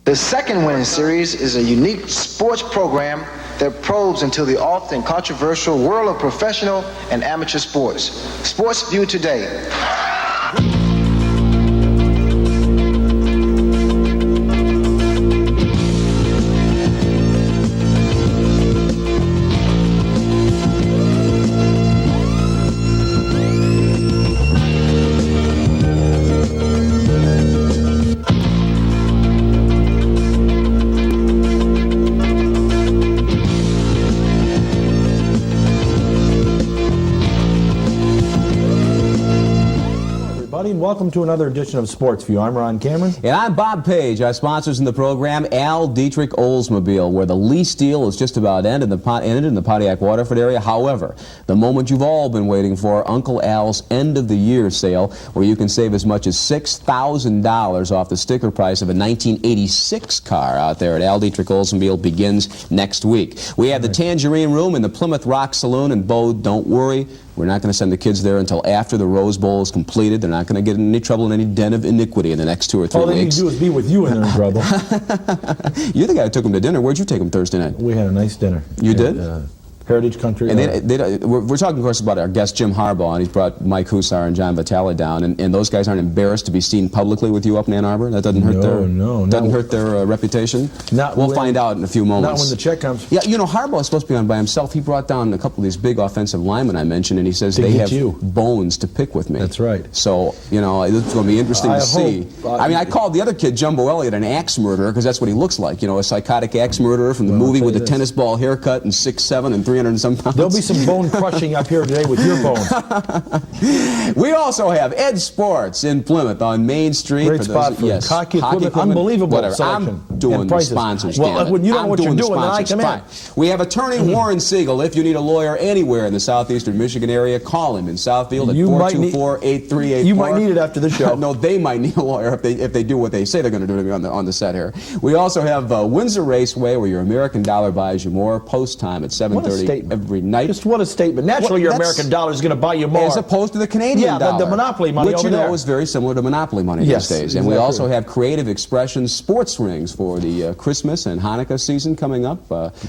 The second winning series is a unique sports program that probes into the often controversial world of professional and amateur sports. Sports View Today. Welcome to another edition of Sports View. I'm Ron Cameron. And I'm Bob Page. Our sponsors in the program, Al Dietrich Oldsmobile, where the lease deal is just about ended in the Pontiac Waterford area. However, the moment you've all been waiting for, Uncle Al's end of the year sale, where you can save as much as $6,000 off the sticker price of a 1986 car out there at Al Dietrich Oldsmobile, begins next week. We have the Tangerine Room in the Plymouth Rock Saloon in Bode. Don't worry. We're not going to send the kids there until after the Rose Bowl is completed. They're not going to get in any trouble in any den of iniquity in the next 2 or 3 weeks. All they need to do is be with you and they're in trouble. You're the guy who took them to dinner. Where'd you take them Thursday night? We had a nice dinner. You did? Heritage Country. And we're talking, of course, about our guest Jim Harbaugh, and he's brought Mike Huser and John Vitale down, and those guys aren't embarrassed to be seen publicly with you up in Ann Arbor? That doesn't hurt their reputation? We'll find out in a few moments. Not when the check comes. Yeah, you know, Harbaugh is supposed to be on by himself. He brought down a couple of these big offensive linemen I mentioned, and he says they have bones to pick with me. That's right. So, you know, it's going to be interesting to see. I mean, I called the other kid, Jumbo Elliott, an axe murderer, because that's what he looks like. You know, a psychotic axe murderer from the movie with the tennis ball haircut and 6'7" and 300 and some pounds. There'll be some bone crushing up here today with your bones. We also have Ed Sports in Plymouth on Main Street. Great spot for hockey equipment. Unbelievable selection. I'm doing the sponsors. Well, when you don't know what you're doing, then I come in. We have attorney Warren Siegel. If you need a lawyer anywhere in the southeastern Michigan area, call him in Southfield at 424-8384. You might need it after the show. No, they might need a lawyer if they do what they say they're going to do to me on the set here. We also have Windsor Raceway, where your American dollar buys you more. Post time at 7:30 every night. Just what a statement. Naturally, your American dollar is going to buy you more. As opposed to the Canadian dollar. The monopoly money which, you know, is very similar to monopoly money these days. And we also have Creative Expressions sports rings for the Christmas and Hanukkah season coming up.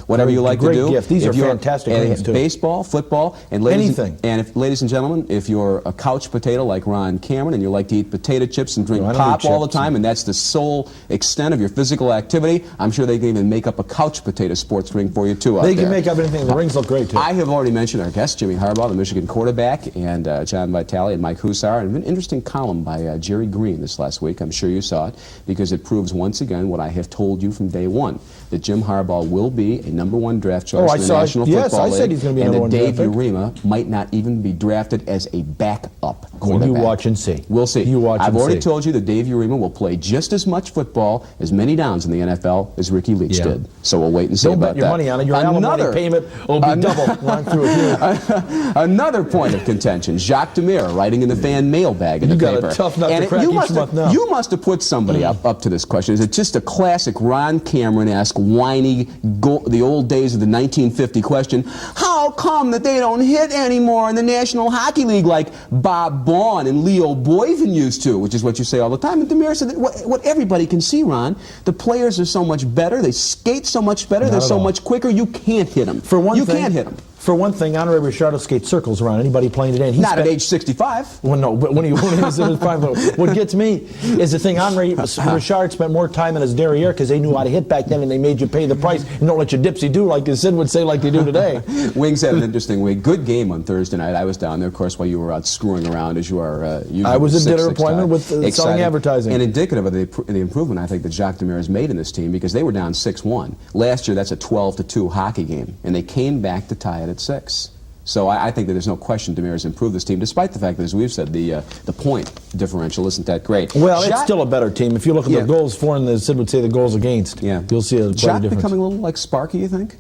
Whatever you like to do. Gift. These are fantastic rings, too. Baseball, football, and anything. Ladies and gentlemen, if you're a couch potato like Ron Cameron and you like to eat potato chips and drink pop all the time, and that's the sole extent of your physical activity, I'm sure they can even make up a couch potato sports ring for you, too, out there. They can make up anything. The rings look great, too. I have already mentioned our guest, Jimmy Harbaugh, the Michigan quarterback, and John Vitale and Mike Huser. And an interesting column by Jerry Green this last week. I'm sure you saw it, because it proves once again what I have told you from day one, that Jim Harbaugh will be a #1 draft choice in the National Football League. Yes, I said he's going to be and #1 that draft Dave Urema might not even be drafted as a backup quarterback. You watch and see. We'll see. You watch I've and already see. told you that Dave Urema will play just as much football, as many downs in the NFL as Ricky Leach did. So we'll wait and see about that. Don't bet your money on it. Your alimony payment will be double. Run through it here. Another point of contention, Jacques Demers writing in the fan mailbag in the paper. You got a tough nut to crack each month now. You must have put somebody up to this question. Is it just a classic Ron Cameron-esque, whiny, the old days of the 1950 question, how come that they don't hit anymore in the National Hockey League like Bob Baughan and Leo Boyven used to, which is what you say all the time. And Demers said that what everybody can see, Ron, the players are so much better, they skate so much better, they're so much quicker, you can't hit them. You can't hit them. For one thing, Honoré Richard skates circles around anybody playing today. And not at age 65. Well, no, but when he was in his prime. What gets me is the thing, Honoré Richard spent more time in his derriere because they knew how to hit back then, and they made you pay the price and don't let you dipsy-do like the Sid would say like they do today. Wings had an interesting week. Good game on Thursday night. I was down there, of course, while you were out screwing around as you are usually. I was at dinner appointment with selling advertising. And indicative of the improvement, I think, that Jacques Demers has made in this team, because they were down 6-1. Last year, that's a 12-2 hockey game, and they came back to tie it at 6. So I think that there's no question Demers has improved this team, despite the fact that, as we've said, the point differential isn't that great. Well, it's still a better team. If you look at the goals for, and the Sid would say the goals against, you'll see a quite a difference. Becoming a little like Sparky, you think?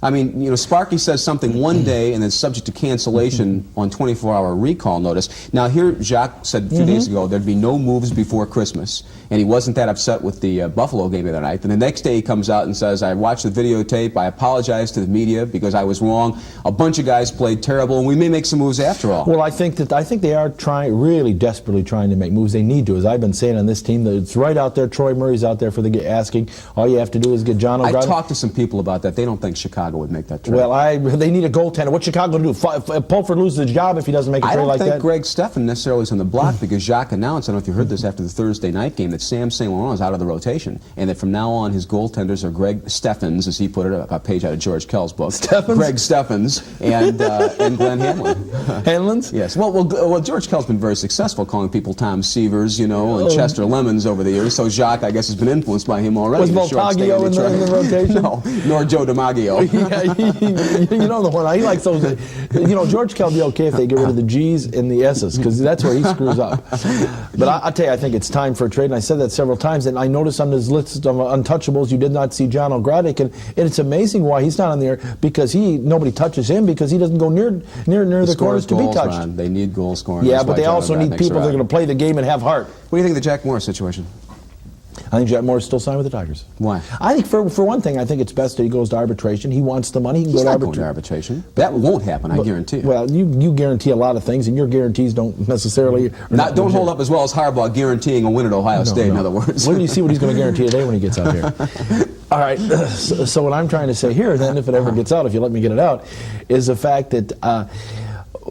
I mean, you know, Sparky says something one day and then subject to cancellation on 24-hour recall notice. Now, here Jacques said a few days ago there'd be no moves before Christmas, and he wasn't that upset with the Buffalo game the other night. And the next day he comes out and says, I watched the videotape, I apologize to the media because I was wrong. A bunch of guys played terrible, and we may make some moves after all. Well, I think they are really desperately trying to make moves. They need to, as I've been saying on this team. That it's right out there. Troy Murray's out there for the asking. All you have to do is get John O'Grady. I talked to some people about that. They don't think Chicago would make that trade. Well, they need a goaltender. What's Chicago going to do? Pulford loses his job if he doesn't make a trade like that? I don't think Greg Steffen necessarily is on the block because Jacques announced, I don't know if you heard this after the Thursday night game, that Sam St. Laurent is out of the rotation, and that from now on his goaltenders are Greg Steffens, as he put it, a page out of George Kell's book. Steffens? Greg Steffens and Glenn Hanlon. Hanlon's? Yes. Well, George Kell's been very successful calling people Tom Seavers, you know, and Chester Lemons over the years, so Jacques, I guess, has been influenced by him already. Was Voltaggio in the rotation? No, nor Joe DiMaggio. Yeah, you know the one. He likes those. You know, George Kell be okay if they get rid of the G's and the S's, because that's where he screws up. But I'll tell you, I think it's time for a trade, and I said that several times, and I noticed on his list of untouchables, you did not see John O'Grady, and it's amazing why he's not on there, because nobody touches him, because he doesn't go near the corners to be touched. Ron. They need goal scoring. Yeah, but they also need people that are going to play the game and have heart. What do you think of the Jack Morris situation? I think Jack Morris still signed with the Tigers. Why? I think for one thing, I think it's best that he goes to arbitration. He wants the money. He can He's go to not going to arbitration. That won't happen, I guarantee you. Well, you guarantee a lot of things, and your guarantees don't necessarily... Don't hold up as well as Harbaugh guaranteeing a win at Ohio State, in other words. Wait till you see what he's going to guarantee today when he gets out here. All right, so what I'm trying to say here, then, if it ever gets out, if you let me get it out, is the fact that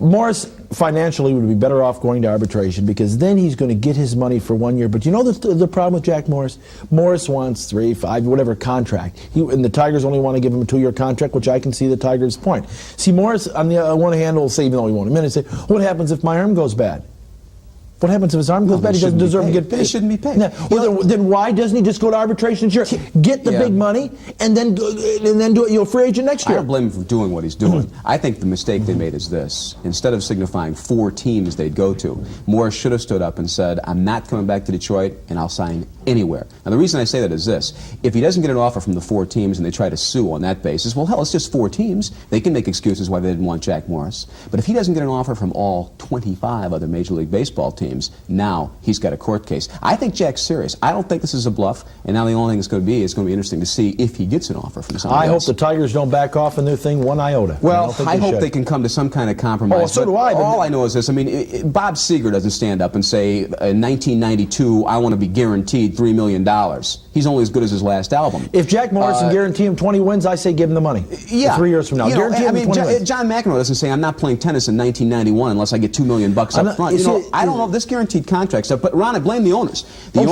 Morris financially would be better off going to arbitration, because then he's going to get his money for 1 year. But you know the problem with Jack Morris? Morris wants 3, 5, whatever contract. And the Tigers only want to give him a 2-year contract, which I can see the Tigers' point. See, Morris, on the one hand, will say, even though he won't admit it, say, what happens if my arm goes bad? What happens if his arm goes bad? He doesn't deserve to get paid. He shouldn't be paid. No. Well, then why doesn't he just go to arbitration this year, get the big money, and then do it? You'll free agent next year. I don't blame him for doing what he's doing. I think the mistake they made is this: instead of signifying 4 teams they'd go to, Morris should have stood up and said, "I'm not coming back to Detroit, and I'll sign anywhere." Now, the reason I say that is this: if he doesn't get an offer from the 4 teams and they try to sue on that basis, well, hell, it's just 4 teams. They can make excuses why they didn't want Jack Morris. But if he doesn't get an offer from all 25 other Major League Baseball teams, now he's got a court case. I think Jack's serious. I don't think this is a bluff, and now the only thing it's going to be interesting to see if he gets an offer from somebody else. I hope the Tigers don't back off in their thing one iota. Well, I hope they can come to some kind of compromise. Oh, so do I. All I know is this. I mean, Bob Seger doesn't stand up and say, in 1992, I want to be guaranteed $3 million. He's only as good as his last album. If Jack Morris can guarantee him 20 wins, I say give him the money. Yeah. 3 years from now. Guarantee him 20 wins. John McEnroe doesn't say, I'm not playing tennis in 1991 unless I get $2 million up front. I don't know this guaranteed contract stuff, but Ron, I blame the owners. The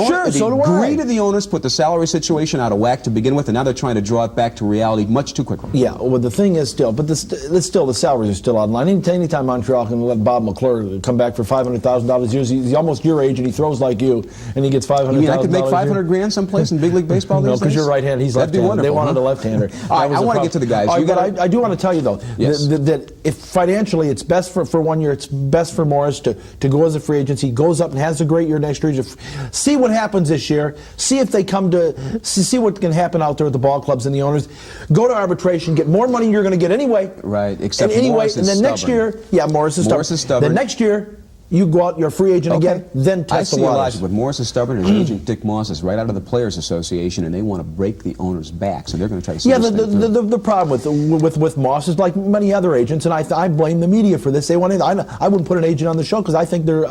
greed of the owners put the salary situation out of whack to begin with, and now they're trying to draw it back to reality much too quickly. Yeah, well, the thing is still, but the salaries are still out of line. Anytime Montreal can let Bob McClure come back for $500,000 a year, he's almost your age and he throws like you, and he gets $500,000. You mean I could make $500,000 someplace in big league baseball these days? No, because you're right-handed, he's left-handed. They wanted a left-hander. All right, I want to get to the guys. I do want to tell you, though, that if financially it's best for 1 year, it's best for Morris to go as a free agent. He goes up and has a great year next year. See what happens this year. See if they come to see what can happen out there at the ball clubs and the owners. Go to arbitration, get more money you're going to get anyway. Right, except Morris is stubborn. Next year, Morris is stubborn. Then next year, you go out, you're a free agent again, then test the waters. I see logic, but Morris is stubborn, and his agent Dick Moss is right out of the Players Association, and they want to break the owner's back, so they're going to try to see the problem with Moss is like many other agents, and I blame the media for this. They want I wouldn't put an agent on the show because I think they're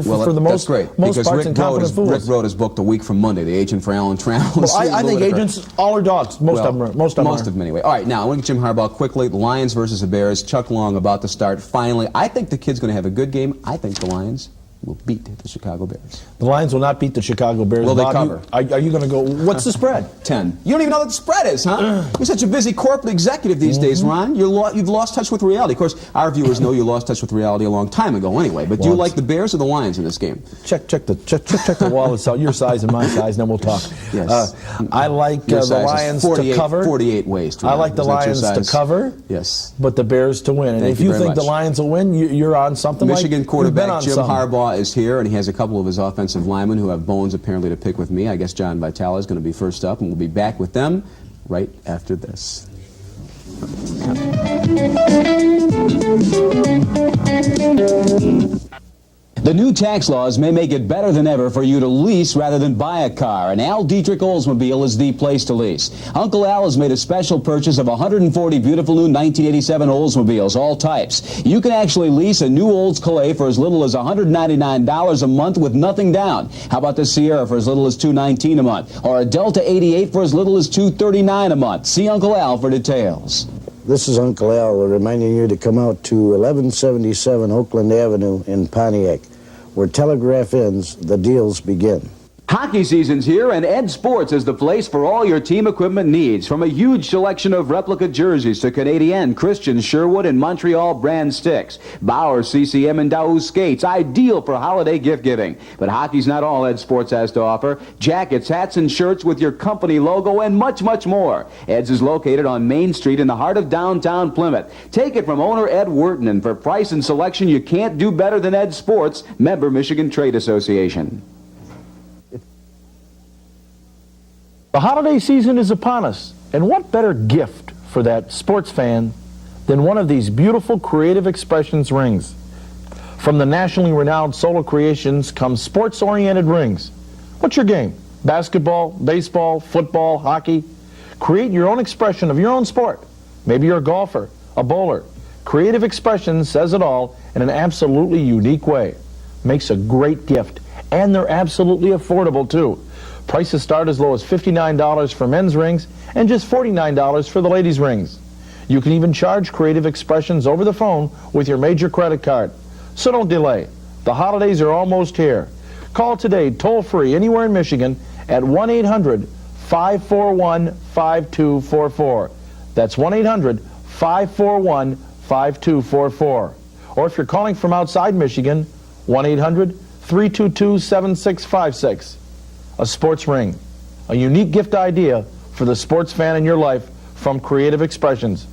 for the most parts incompetent fools. Rick Rode is booked a week from Monday, the agent for Alan Trammell. Well, I think agents all are dogs. Most of them anyway. All right, now I want to get Jim Harbaugh quickly. The Lions versus the Bears. Chuck Long about to start. Finally, I think the kid's going to have a good game. I think the Lions will beat the Chicago Bears. The Lions will not beat the Chicago Bears. Will they cover? Are you going to go, what's the spread? 10. You don't even know what the spread is, huh? You're such a busy corporate executive these days, Ron. You've lost touch with reality. Of course, our viewers know you lost touch with reality a long time ago anyway. But do you like the Bears or the Lions in this game? Check the wallets out, your size and my size, and then we'll talk. Yes. I like the Lions to cover. 48 ways to win. I like the Lions to cover. Yes. But the Bears to win. And if you think the Lions will win, you're on something. Michigan quarterback Jim Harbaugh is here, and he has a couple of his offensive linemen who have bones apparently to pick with me. I guess John Vitale is going to be first up, and we'll be back with them right after this. The new tax laws may make it better than ever for you to lease rather than buy a car, and Al Dietrich Oldsmobile is the place to lease. Uncle Al has made a special purchase of 140 beautiful new 1987 Oldsmobiles, all types. You can actually lease a new Olds Calais for as little as $199 a month with nothing down. How about the Sierra for as little as $219 a month, or a Delta 88 for as little as $239 a month? See Uncle Al for details. This is Uncle Al reminding you to come out to 1177 Oakland Avenue in Pontiac. Where telegraph ends, the deals begin. Hockey season's here, and Ed Sports is the place for all your team equipment needs. From a huge selection of replica jerseys to Canadian, Christian, Sherwood, and Montreal brand sticks. Bauer, CCM, and Daou skates, ideal for holiday gift giving. But hockey's not all Ed Sports has to offer. Jackets, hats, and shirts with your company logo, and much, much more. Ed's is located on Main Street in the heart of downtown Plymouth. Take it from owner Ed Wharton, and for price and selection, you can't do better than Ed Sports, member Michigan Trade Association. The holiday season is upon us, and what better gift for that sports fan than one of these beautiful Creative Expressions rings. From the nationally renowned Solar Creations come sports-oriented rings. What's your game? Basketball, baseball, football, hockey? Create your own expression of your own sport. Maybe you're a golfer, a bowler. Creative Expressions says it all in an absolutely unique way. Makes a great gift, and they're absolutely affordable too. Prices start as low as $59 for men's rings and just $49 for the ladies' rings. You can even charge Creative Expressions over the phone with your major credit card. So don't delay. The holidays are almost here. Call today toll-free anywhere in Michigan at 1-800-541-5244. That's 1-800-541-5244. Or if you're calling from outside Michigan, 1-800-322-7656. A sports ring, a unique gift idea for the sports fan in your life from Creative Expressions.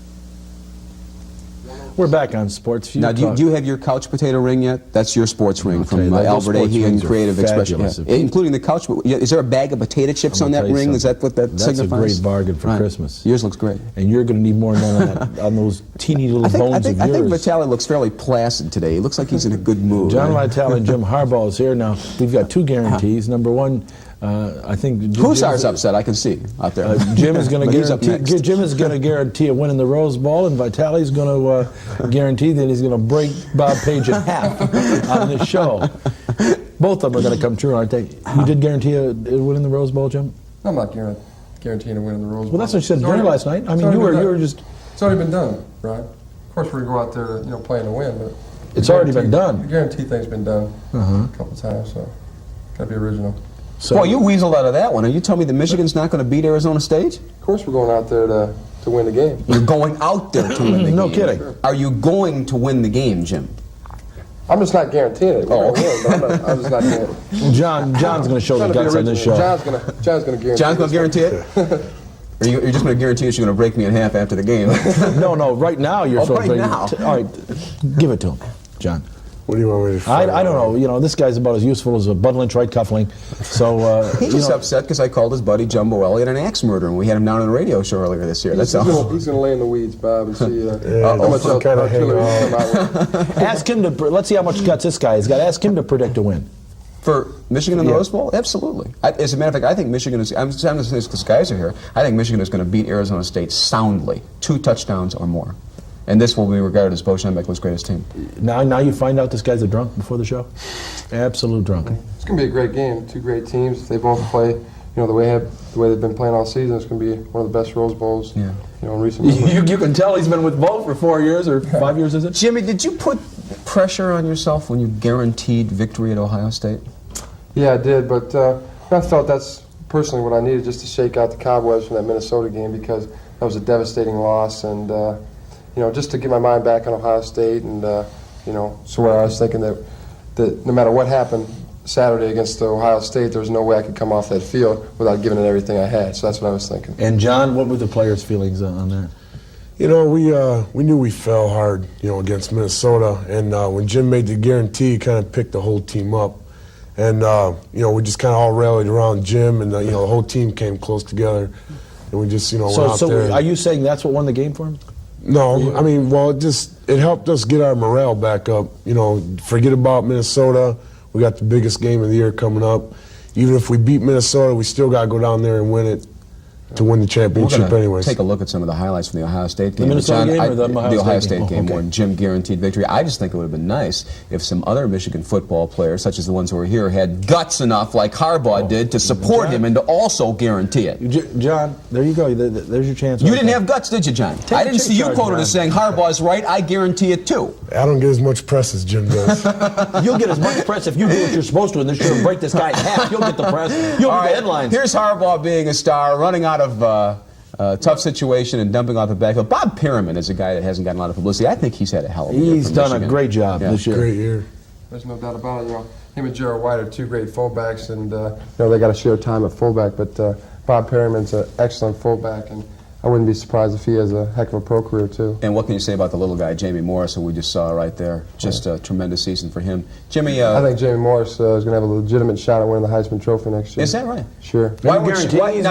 We're back on Sports View. Now, do you have your couch potato ring yet? That's your sports ring from Albert A. and Creative Expressions. Yeah. Including the couch. Is there a bag of potato chips on that ring? Is that what that signifies? That's a great bargain for Christmas. Yours looks great. And you're going to need more than that on those teeny little bones of yours. I think Vitale looks fairly placid today. He looks like he's in a good mood. John Vitale and Jim Harbaugh is here now. We've got two guarantees. Number one, I think Huser's upset. I can see out there. Jim is going to guarantee a win in the Rose Bowl, and Vitale's going to guarantee that he's going to break Bob Page in half on this show. Both of them are going to come true, aren't they? You did guarantee a win in the Rose Bowl, Jim? I'm not guaranteeing a win in the Rose Bowl. Well, that's what you said during last night. I mean, you were just. It's already been done, right? Of course, we're going to go out there, playing to win, but it's already been done. The guarantee thing's been done a couple times, so got to be original. So, well, you weaseled out of that one. Are you telling me that Michigan's not going to beat Arizona State? Of course we're going out there to win the game. You're going out there to win the game? No kidding. Sure. Are you going to win the game, Jim? I'm just not guaranteeing it. Oh, okay. I'm just not guaranteeing it. John's going to show the guts on this show. John's going to guarantee it. John's going to guarantee it? Or you're just going to guarantee that you're going to break me in half after the game? No, right now you're supposed to. Now. All right, give it to him, John. What do you want me to I don't know. This guy's about as useful as a Bud Lynch right cuffling. So he's just upset because I called his buddy Jumbo Elliott an axe murderer, and we had him down on the radio show earlier this year. That's all. He's going to lay in the weeds, Bob, and see how much artillery come out with. Ask him to. Let's see how much guts this guy has got. Ask him to predict a win. For Michigan in the Rose Bowl? Absolutely. As a matter of fact, I think Michigan is, I'm just saying this because guys are here, I think Michigan is going to beat Arizona State soundly, 2 touchdowns or more. And this will be regarded as Bo Schembechler's greatest team. Now you find out this guy's a drunk before the show? Absolute drunk. It's going to be a great game. 2 great teams. They both play, the way they've been playing all season. It's going to be one of the best Rose Bowls in recent memory. You can tell he's been with both for 4 years or 5 years, is it? Jimmy, did you put pressure on yourself when you guaranteed victory at Ohio State? Yeah, I did, but I felt that's personally what I needed just to shake out the cobwebs from that Minnesota game because that was a devastating loss and just to get my mind back on Ohio State and, so where I was thinking that no matter what happened Saturday against Ohio State, there was no way I could come off that field without giving it everything I had. So that's what I was thinking. And, John, what were the players' feelings on that? We knew we fell hard, against Minnesota. And when Jim made the guarantee, he kind of picked the whole team up. And, we just kind of all rallied around Jim and, the whole team came close together. And we just, went out there. So are you saying that's what won the game for him? No, I mean, well, it helped us get our morale back up. You know, forget about Minnesota. We got the biggest game of the year coming up. Even if we beat Minnesota, we still got to go down there and win it to win the championship anyways. Take a look at some of the highlights from the Ohio State game. The Minnesota game or the Ohio State game, okay. when Jim guaranteed victory. I just think it would have been nice if some other Michigan football players, such as the ones who are here, had guts enough, like Harbaugh did, to support him and to also guarantee it. John, there you go. There's your chance. You didn't have guts, did you, John? I didn't see you quoted as saying Harbaugh's right. I guarantee it too. I don't get as much press as Jim does. You'll get as much press if you do what you're supposed to in this show and break this guy in half. You'll get the press. You'll get the headlines. Here's Harbaugh being a star, running out of tough situation and dumping off the backfield. Bob Perriman is a guy that hasn't gotten a lot of publicity. I think he's had a hell of a year. He's for done Michigan. a great job this year. Great year. There's no doubt about it. You know, him and Gerald White are two great fullbacks, and you know, they got to share time at fullback. But Bob Perriman's an excellent fullback, and I wouldn't be surprised if he has a heck of a pro career too. And what can you say about the little guy, Jamie Morris, who we just saw right there? Just a tremendous season for him. Jimmy, I think Jamie Morris is going to have a legitimate shot at winning the Heisman Trophy next year. is that right? Sure. Now,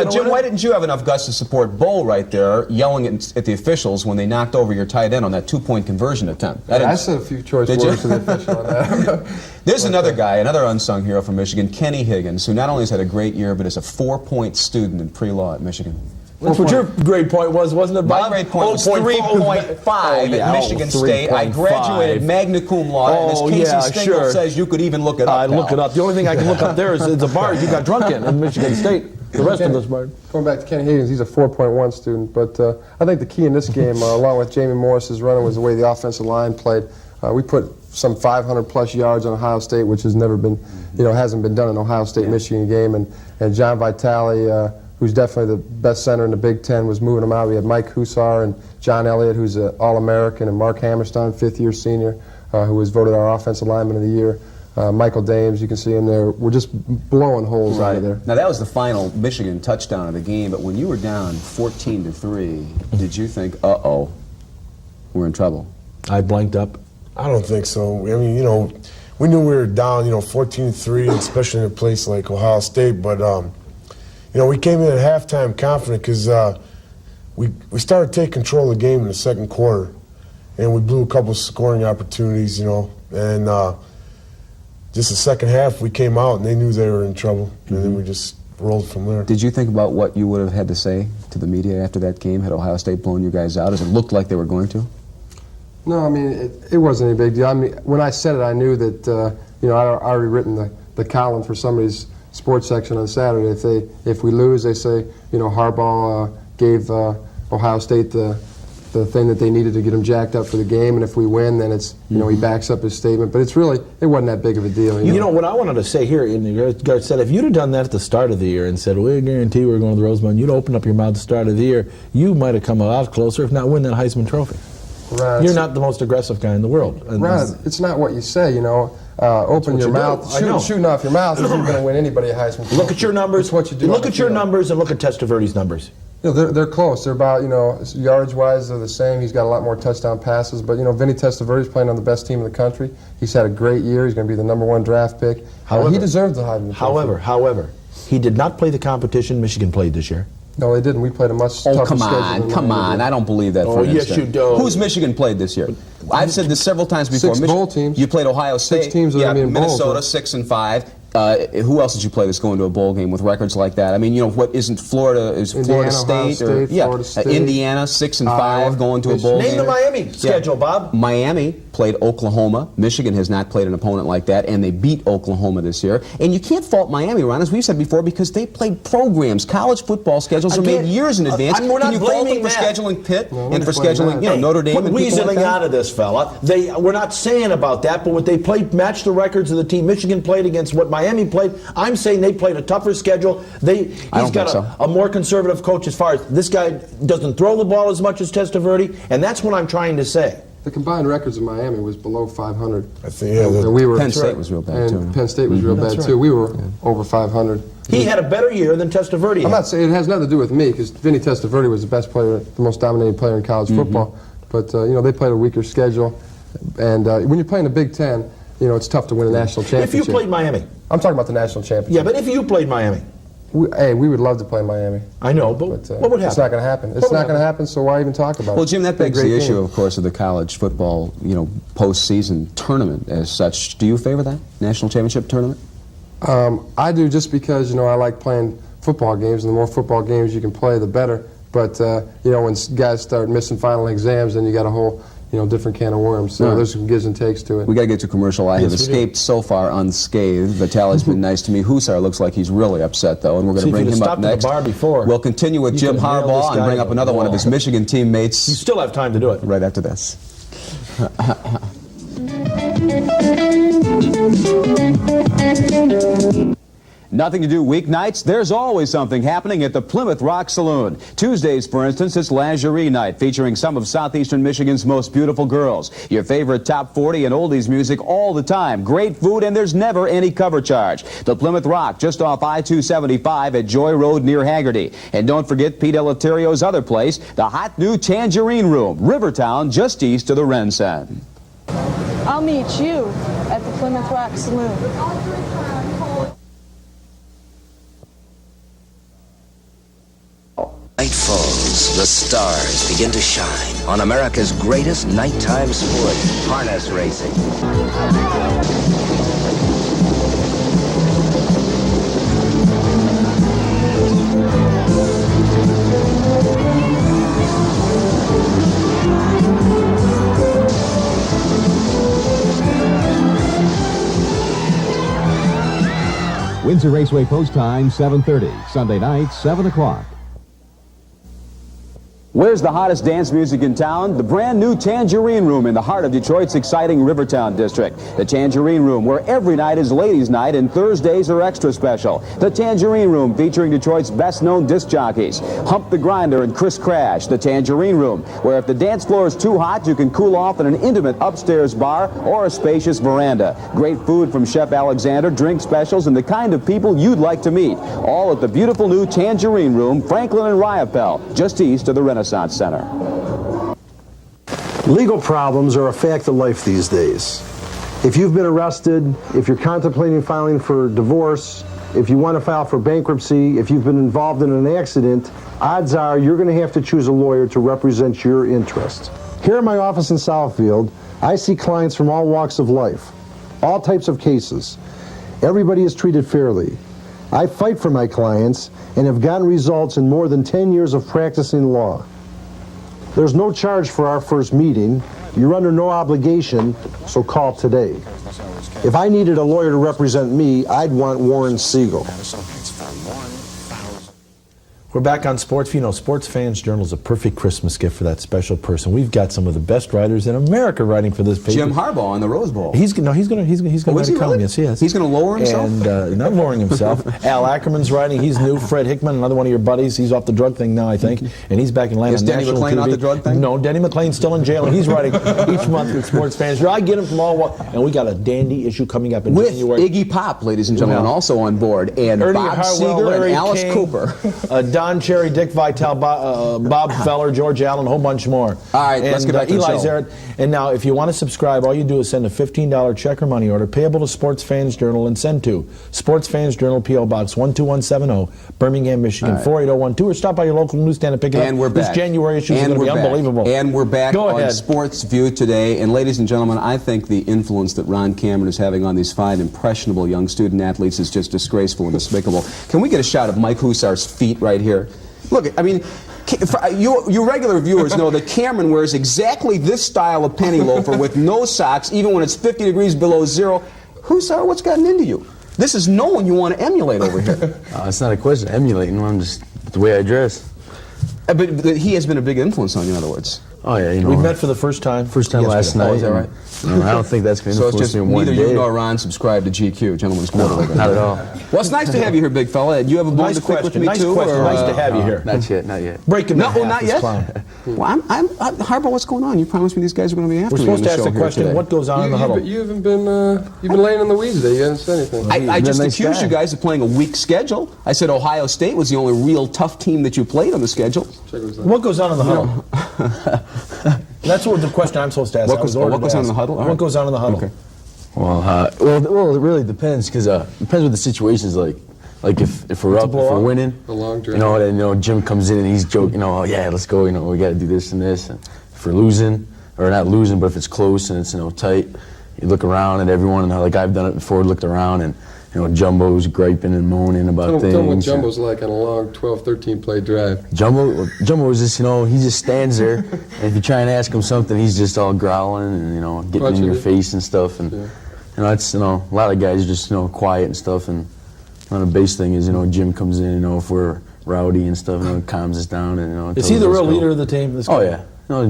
Jim, why didn't you have enough guts to support Bull right there, yelling at the officials when they knocked over your tight end on that 2-point conversion attempt? I said a few choice words to the official on that. There's another guy, another unsung hero from Michigan, Kenny Higgins, who not only has had a great year, but is a 4-point student in pre-law at Michigan. That's what your grade point was, wasn't it, Bob? My grade point was 3.5 at Michigan State. I graduated magna cum laude, and as Casey Stengel says, you could even look it up. I look it up. The only thing I can look up there is the bars you got drunk in Michigan State. The rest of this bar. Going back to Kenny Higgins, he's a 4.1 student, but I think the key in this game, along with Jamie Morris's running, was the way the offensive line played. We put some 500-plus yards on Ohio State, which has never been, hasn't been done in an Ohio State-Michigan game, and John Vitale, who's definitely the best center in the Big Ten, was moving them out. We had Mike Huser and John Elliott, who's an All-American, and Mark Hammerstein, fifth-year senior, who was voted our Offensive Lineman of the Year. Michael Dames, you can see him there. We're just blowing holes out of there. Now, that was the final Michigan touchdown of the game, but when you were down 14-3, did you think, uh-oh, we're in trouble? I blanked up. I don't think so. I mean, we knew we were down, 14-3, especially in a place like Ohio State, but we came in at halftime confident because we started to take control of the game in the second quarter, and we blew a couple scoring opportunities, and just the second half we came out and they knew they were in trouble, and then we just rolled from there. Did you think about what you would have had to say to the media after that game? Had Ohio State blown you guys out, as it looked like they were going to? No, I mean, it wasn't any big deal. I mean, when I said it, I knew that, I'd already written the column for somebody's sports section on Saturday. If we lose, they say, Harbaugh gave Ohio State the thing that they needed to get him jacked up for the game, and if we win, then it's, he backs up his statement. But it wasn't that big of a deal. You know what I wanted to say here, in regards said, if you'd have done that at the start of the year and said, we guarantee we're going to the Rose Bowl, you'd open up your mouth at the start of the year, you might have come a lot closer, if not win that Heisman Trophy. Right. You're not the most aggressive guy in the world. Right. It's not what you say, open your mouth, shooting off your mouth isn't going to win anybody a Heisman Trophy. Look at your numbers. It's what you do. Look at your numbers and look at Testaverde's numbers. They're close. They're about, yardage-wise, they're the same. He's got a lot more touchdown passes. But, Vinny Testaverde's playing on the best team in the country. He's had a great year. He's going to be the #1 draft pick. He deserves the Heisman Trophy. However, he did not play the competition Michigan played this year. No, they didn't. We played a much tougher schedule. Come on. I don't believe that for an yes, instant. you do. Who's Michigan played this year? I've said this several times before. 6 bowl teams. You played Ohio State. 6 teams that are in bowls. Minnesota, 6-5. Who else did you play that's going to a bowl game with records like that? I mean, what isn't Florida? Is Indiana, Florida State? Florida State. Indiana, 6-5, going to a bowl game. Name the Miami schedule, Bob. Miami played Oklahoma. Michigan has not played an opponent like that, and they beat Oklahoma this year. And you can't fault Miami, Ron, as we've said before, because they played programs. College football schedules are made years in advance. We're not Can you fault them blaming for that. scheduling Pitt and for scheduling Notre Dame Put and people like weaseling that? out of this, fella. We're not saying about that, but what they played matched the records of the team Michigan played against what Miami played. I'm saying they played a tougher schedule. He's got a more conservative coach as far as this guy doesn't throw the ball as much as Testaverde, and that's what I'm trying to say. The combined records of Miami was below 500. I think, Penn State was real bad, too. Penn State was real bad, too. We were over 500. He had a better year than Testaverde. I'm not saying it has nothing to do with me, because Vinny Testaverde was the best player, the most dominating player in college football. But, they played a weaker schedule. And when you're playing the Big Ten, it's tough to win a national championship. If you played Miami. I'm talking about the national championship. Yeah, but if you played Miami, We would love to play Miami. I know, but what would happen? It's not going to happen. It's not going to happen, so why even talk about it? Well, Jim, that It's a begs great the issue, game. of course, of the college football, postseason tournament as such. Do you favor that national championship tournament? I do, just because, I like playing football games, and the more football games you can play, the better. But, when guys start missing final exams, then you got a whole, different can of worms. So there's some gives and takes to it. We got to get to commercial. I have escaped so far unscathed. Vitale's been nice to me. Huser looks like he's really upset, though, and we're going to bring him up next. We'll continue with Jim Harbaugh and bring up another one of his Michigan teammates. You still have time to do it. Right after this. Nothing to do weeknights? There's always something happening at the Plymouth Rock Saloon. Tuesdays, for instance, it's lingerie night featuring some of southeastern Michigan's most beautiful girls. Your favorite top 40 and oldies music all the time. Great food, and there's never any cover charge. The Plymouth Rock, just off I-275 at Joy Road near Haggerty. And don't forget Pete Elaterio's other place, the hot new Tangerine Room, Rivertown, just east of the Rensen. I'll meet you at the Plymouth Rock Saloon. Night falls, the stars begin to shine on America's greatest nighttime sport, harness racing. Windsor Raceway post time 7:30. Sunday night, 7 o'clock. Where's the hottest dance music in town? The brand new Tangerine Room in the heart of Detroit's exciting Rivertown district. The Tangerine Room, where every night is ladies' night and Thursdays are extra special. The Tangerine Room, featuring Detroit's best-known disc jockeys, Hump the Grinder and Chris Crash. The Tangerine Room, where if the dance floor is too hot, you can cool off in an intimate upstairs bar or a spacious veranda. Great food from Chef Alexander, drink specials, and the kind of people you'd like to meet. All at the beautiful new Tangerine Room, Franklin and Riopelle, just east of the Renaissance Center. Legal problems are a fact of life these days. If you've been arrested, if you're contemplating filing for divorce, if you want to file for bankruptcy, if you've been involved in an accident, odds are you're going to have to choose a lawyer to represent your interests. Here in my office in Southfield, I see clients from all walks of life, all types of cases. Everybody is treated fairly. I fight for my clients and have gotten results in more than 10 years of practicing law. There's no charge for our first meeting. You're under no obligation, so call today. If I needed a lawyer to represent me, I'd want Warren Siegel. We're back on Sports. Sports Fans Journal is a perfect Christmas gift for that special person. We've got some of the best writers in America writing for this paper. Jim Harbaugh on the Rose Bowl. He's going to write a column. Yes, he is. He's going to lower himself? And not lowering himself. Al Ackerman's writing. He's new. Fred Hickman, another one of your buddies. He's off the drug thing now, I think. And he's back in Atlanta. Is Denny McClain off the drug thing? No, Denny McClain's still in jail, and he's writing each month with Sports Fans Journal. I get him from all. And we got a dandy issue coming up in with January. Iggy Pop, ladies and gentlemen, also on board. And Ernie Bob Hartwell, Seeger Larry and Alice King, Cooper. Don Cherry, Dick Vitale, Bob Feller, George Allen, a whole bunch more. All right, let's get back to the Eli show. Zaret. And now, if you want to subscribe, all you do is send a $15 check or money order payable to Sports Fans Journal and send to Sports Fans Journal, P.O. Box 12170, Birmingham, Michigan, 48012, or stop by your local newsstand and pick it up. And we're back. This January issue is And going to be we're back. unbelievable. And we're back Go on ahead. Sports View today. And ladies and gentlemen, I think the influence that Ron Cameron is having on these fine, impressionable young student athletes is just disgraceful and despicable. Can we get a shot of Mike Huser's feet right here? Look, I mean, you regular viewers know that Cameron wears exactly this style of penny loafer with no socks, even when it's 50 degrees below zero. Huser, what's gotten into you? This is no one you want to emulate over here. It's not a question of emulating. I'm just the way I dress. But he has been a big influence on you, in other words. Oh yeah, We met for the first time. last night. Oh, is that right? I don't think that's going to So it's influence just me one neither day. you nor Ron subscribe to GQ, Gentlemen's Quarterly. Not at all. Well, it's nice to have you here, big fella. Do you have a bone Nice to pick with question. me Nice too? question. Nice to have you here. Not yet. Not yet. Break him in No, half, not this yet. clown. Well, Harbaugh, what's going on? You promised me these guys are going to be after We're me on supposed to ask show the here question, today. what goes on in the huddle? You haven't been, you've been laying in the weeds today. You haven't said anything. I just nice accused guy. you guys of playing a weak schedule. I said Ohio State was the only real tough team that you played on the schedule. What goes on in the huddle? That's what the question I'm supposed to ask. What I was goes- oh, ordered what to goes on ask. in the huddle? All What right. goes on in the huddle? Okay. Well, it really depends because depends what the situation is like. Like if we're up, if we're winning, The long drive. then Jim comes in and he's joking, oh yeah, let's go, we got to do this and this. And if we're losing, or not losing, but if it's close and it's tight, you look around at everyone, and like I've done it before, looked around, and Jumbo's griping and moaning about things. Tell me what Jumbo's like on a long 12, 13 play drive. Jumbo is just, he just stands there, and if you try and ask him something, he's just all growling and getting in your face and stuff, and it's a lot of guys are just quiet and stuff, and the base thing is Jim comes in, if we're rowdy and stuff, calms us down, and Is he the real leader of the team? This guy? Oh yeah.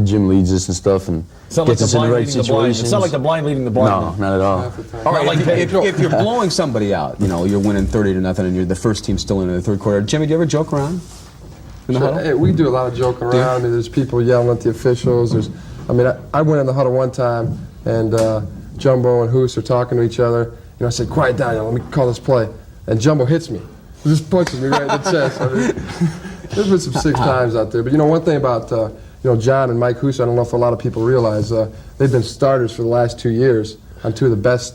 Jim leads us and stuff, and gets us in the right situations. It's not like the blind leading the blind. No, not at all. All right, if you're blowing somebody out, you're winning 30-0, and you're the first team still in the third quarter. Jimmy, do you ever joke around in the huddle? Hey, we do a lot of joking around. There's people yelling at the officials. I went in the huddle one time, and Jumbo and Huser are talking to each other. I said, "Quiet down, let me call this play." And Jumbo hits me. He just punches me right in the chest. There's been some 6 times out there. But one thing about John and Mike Huser, I don't know if a lot of people realize, they've been starters for the last 2 years on 2 of the best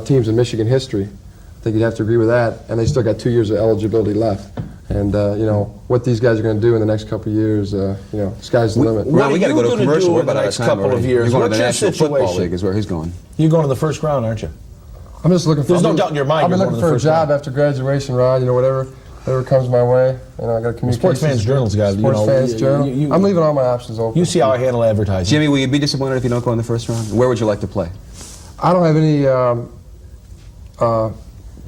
teams in Michigan history. I think you'd have to agree with that. And they still got 2 years of eligibility left. And, what these guys are going to do in the next couple of years, sky's the limit. We got to go to a commercial. We're about the next couple of years. You're going to the What's your National Football situation? League is where he's going. You're going to the first round, aren't you? I'm just looking for... There's no doubt in your mind I've been you're looking going for to the a first job after graduation, Ron, whatever comes my way. I got a communications... Sports Fans Journal's got, Sports Fans Journal. I'm leaving all my options open. You see how I handle advertising. Jimmy, will you be disappointed if you don't go in the first round? Where would you like to play? I don't have any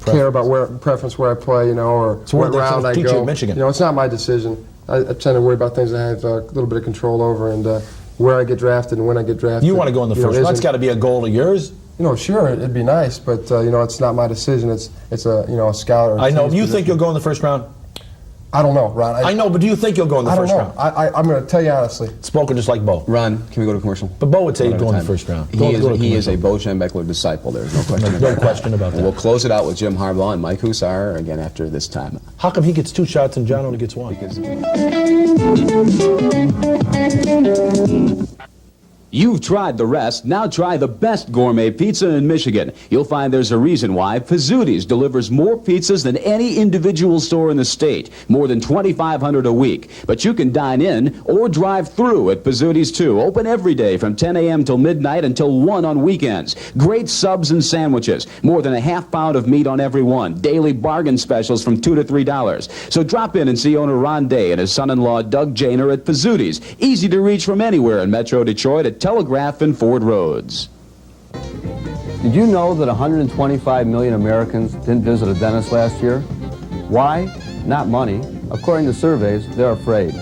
care about preference where I play, or So where what they round I teach go. you in Michigan? It's not my decision. I tend to worry about things I have a little bit of control over, and where I get drafted and when I get drafted. You want to go in the first round. That's got to be a goal of yours. Sure, it'd be nice, but it's not my decision. It's a scout or a I know. team's Do you position. think you'll go in the first round? I don't know, Ron. I know, but do you think you'll go in the first round? I'm going to tell you honestly. Spoken just like Bo. Ron, can we go to commercial? But Bo would say he'd go in the first round. He is a Bo Schembechler disciple. There's no question about that. No question about that. We'll close it out with Jim Harbaugh and Mike Huser again after this time. How come he gets 2 shots and John only gets 1? You've tried the rest, now try the best gourmet pizza in Michigan. You'll find there's a reason why Pizzuti's delivers more pizzas than any individual store in the state, more than 2,500 a week. But you can dine in or drive through at Pizzuti's too, open every day from 10 a.m. till midnight until 1 on weekends. Great subs and sandwiches, more than a half pound of meat on every one, daily bargain specials from $2 to $3. So drop in and see owner Ron Day and his son-in-law Doug Janer at Pizzuti's, easy to reach from anywhere in Metro Detroit at Telegraph and Ford Roads. Did you know that 125 million Americans didn't visit a dentist last year? Why? Not money. According to surveys, they're afraid.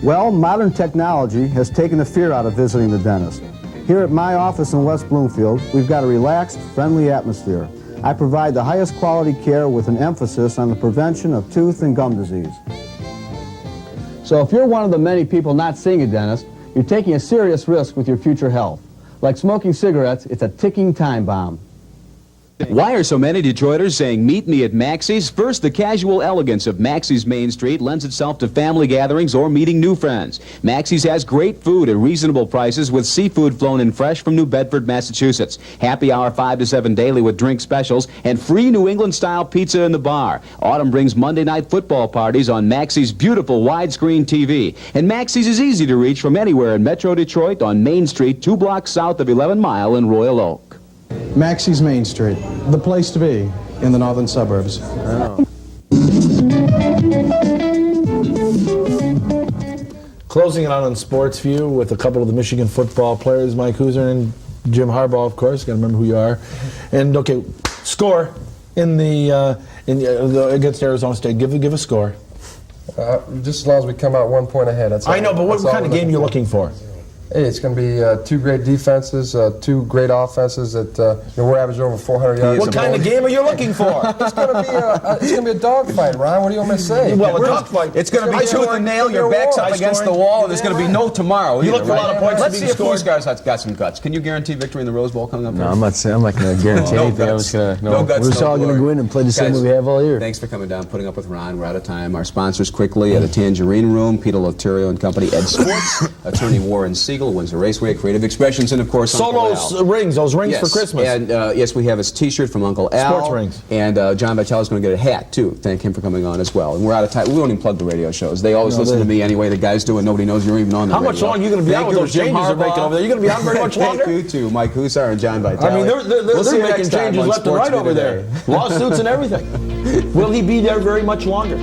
Well, modern technology has taken the fear out of visiting the dentist. Here at my office in West Bloomfield, we've got a relaxed, friendly atmosphere. I provide the highest quality care with an emphasis on the prevention of tooth and gum disease. So if you're one of the many people not seeing a dentist, you're taking a serious risk with your future health. Like smoking cigarettes, it's a ticking time bomb. Why are so many Detroiters saying meet me at Maxie's? First, the casual elegance of Maxie's Main Street lends itself to family gatherings or meeting new friends. Maxie's has great food at reasonable prices with seafood flown in fresh from New Bedford, Massachusetts. Happy hour 5 to 7 daily with drink specials and free New England-style pizza in the bar. Autumn brings Monday night football parties on Maxie's beautiful widescreen TV. And Maxie's is easy to reach from anywhere in Metro Detroit on Main Street, 2 blocks south of 11 Mile in Royal Oak. Maxie's Main Street, the place to be in the northern suburbs. Closing it out on Sports View with a couple of the Michigan football players, Mike Huser and Jim Harbaugh, of course. Got to remember who you are. And okay, score in the against Arizona State. Give a score. Just as long as we come out 1 point ahead. That's I know, but what kind of game are you looking for? Hey, it's going to be 2 great defenses, 2 great offenses that we're averaging over 400 yards. What kind of game are you looking for? It's going to be a dogfight, Ron. What do you want me to say? Well, a dogfight. It's going to be tooth and nail. Your back's up against the wall, and there's going to be no tomorrow. You look for a lot of points. Let's see if these guys have got some guts. Can you guarantee victory in the Rose Bowl coming up? No, I'm not going to guarantee anything. I'm just going to. No guts. We're just all going to go in and play the same way we have all year. Thanks for coming down, putting up with Ron. We're out of time. Our sponsors quickly at the Tangerine Room, Peter Loterio and Company, Ed Sports, Attorney Warren Siegel. Eagle, Windsor Raceway, Creative Expressions, and of course Uncle Al. Solo's rings, those rings for Christmas. And yes, we have his T-shirt from Uncle Al. Sports rings. And John Vitale is going to get a hat too. Thank him for coming on as well. And we're out of time. We don't even plug the radio shows. They always listen to me anyway. The guys do it. Nobody knows you're even on the radio. How much longer are you going to be out with those changes they're making over there? You're going to be on very much longer? Thank you to Mike Huser and John Vitale. I mean, they're making changes left and right over there. Lawsuits and everything. Will he be there very much longer?